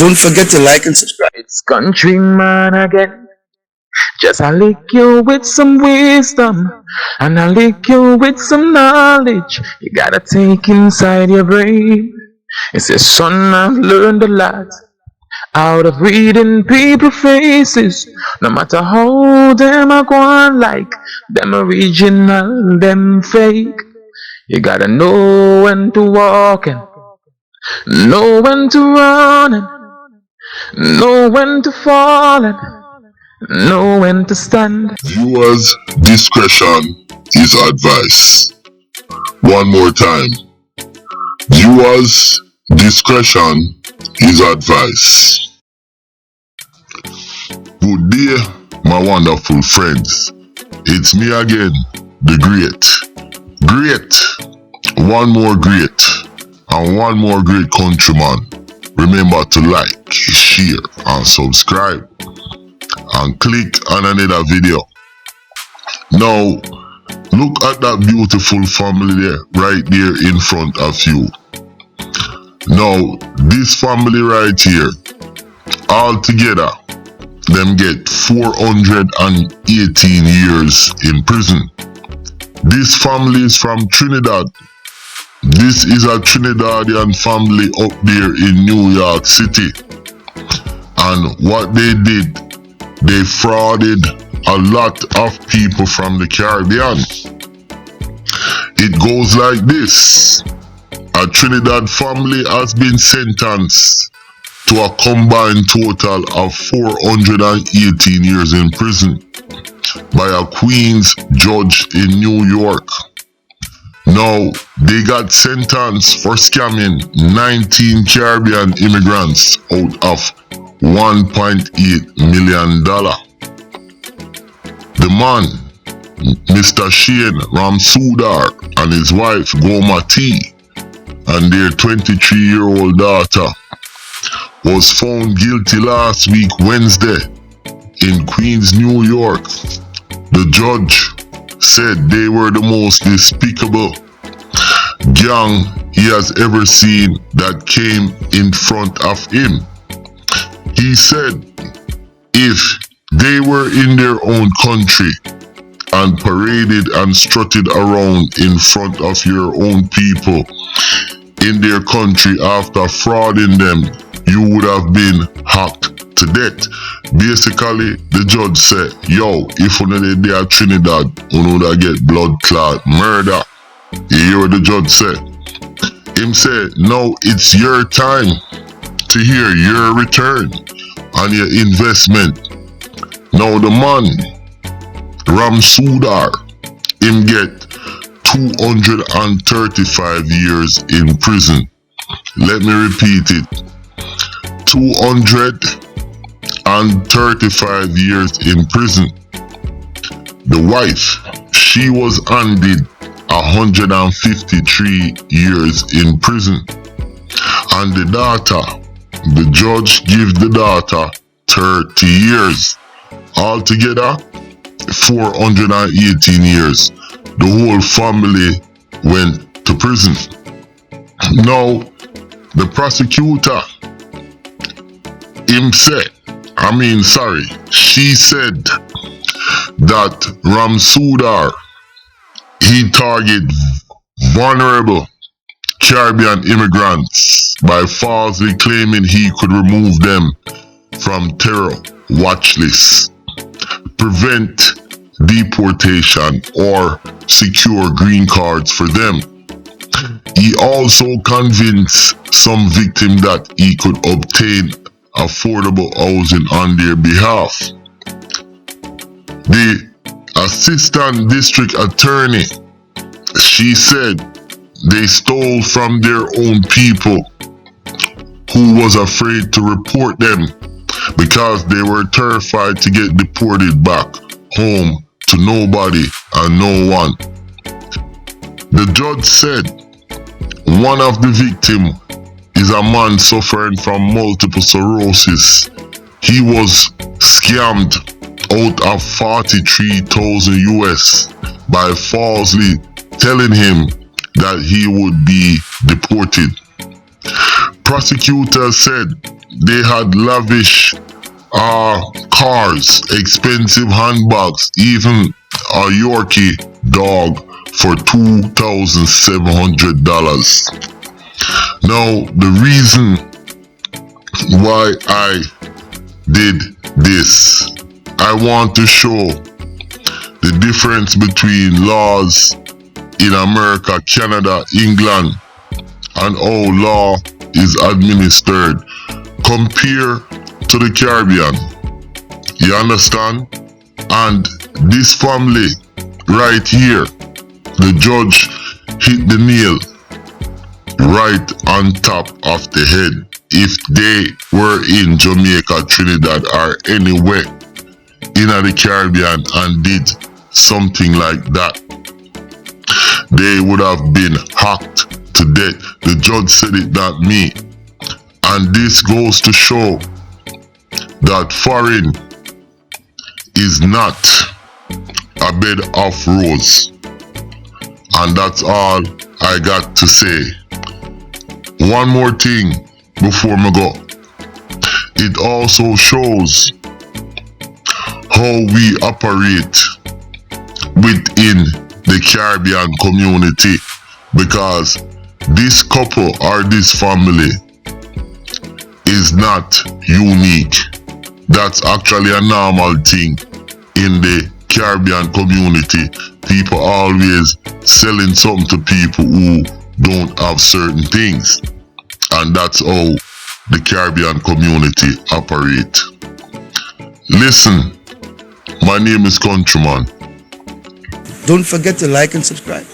Don't forget to like and subscribe. It's Countryman again. Just I lick you with some wisdom, and I lick you with some knowledge. You gotta take inside your brain. It says, son, I've learned a lot out of reading people's faces. No matter how them are going, like them original, them fake. You gotta know when to walk and know when to run and know when to fall and know when to stand. Viewers' discretion is advised. One more time. Viewers' discretion is advised. Good day, my wonderful friends. It's me again, the great. One more great. And one more great countryman. Remember to like, share, and subscribe. And click on another video. Now, look at that beautiful family there, right there in front of you. Now, this family right here, all together, them get 418 years in prison. This family is from Trinidad. This is a Trinidadian family up there in New York City. And what they did, they frauded a lot of people from the Caribbean. It goes like this. A Trinidad family has been sentenced to a combined total of 418 years in prison by a Queen's judge in New York. Now, they got sentenced for scamming 19 Caribbean immigrants out of $1.8 million. The man, Mr. Shane Ramsudar, and his wife Gomati, and their 23-year-old daughter, was found guilty last week Wednesday in Queens, New York. The judge said they were the most despicable gang he has ever seen that came in front of him. He said if they were in their own country and paraded and strutted around in front of your own people in their country after frauding them, you would have been hacked to death. Basically, the judge said, yo, if you know they are Trinidad, you know they get blood clot murder. You hear what the judge said? Him said, now it's your time to hear your return on your investment. Now the man, Ramsudar, him get 235 years in prison. Let me repeat it. 235 years in prison. The wife, she was handed 153 years in prison. And the daughter, the judge gave the daughter 30 years. Altogether, 418 years. The whole family went to prison. Now, the prosecutor, she said that Ramsudar, he targeted vulnerable Caribbean immigrants by falsely claiming he could remove them from terror watch lists, prevent deportation, or secure green cards for them. He also convinced some victims that he could obtain affordable housing on their behalf. The assistant district attorney, she said they stole from their own people who was afraid to report them because they were terrified to get deported back home to nobody and no one. The judge said one of the victims is a man suffering from multiple sclerosis. He was scammed out of 43,000 US by falsely telling him that he would be deported. prosecutors said they had lavish cars, expensive handbags, even a Yorkie dog for $2,700. Now, the reason why I did this, I want to show the difference between laws in America, Canada, England, and how law is administered. Compare to the Caribbean. You understand? And this family right here, the judge hit the nail right on top of the head. If they were in Jamaica, Trinidad, or anywhere in the Caribbean and did something like that, they would have been hacked to death. The judge said it, not me. And this goes to show that foreign is not a bed of roses. And that's all I got to say. One more thing before I go. It also shows how we operate within the Caribbean community, because this couple or this family is not unique. That's actually a normal thing in the Caribbean community. People always selling something to people who don't have certain things, and that's how the Caribbean community operate. Listen, my name is Countryman. Don't forget to like and subscribe.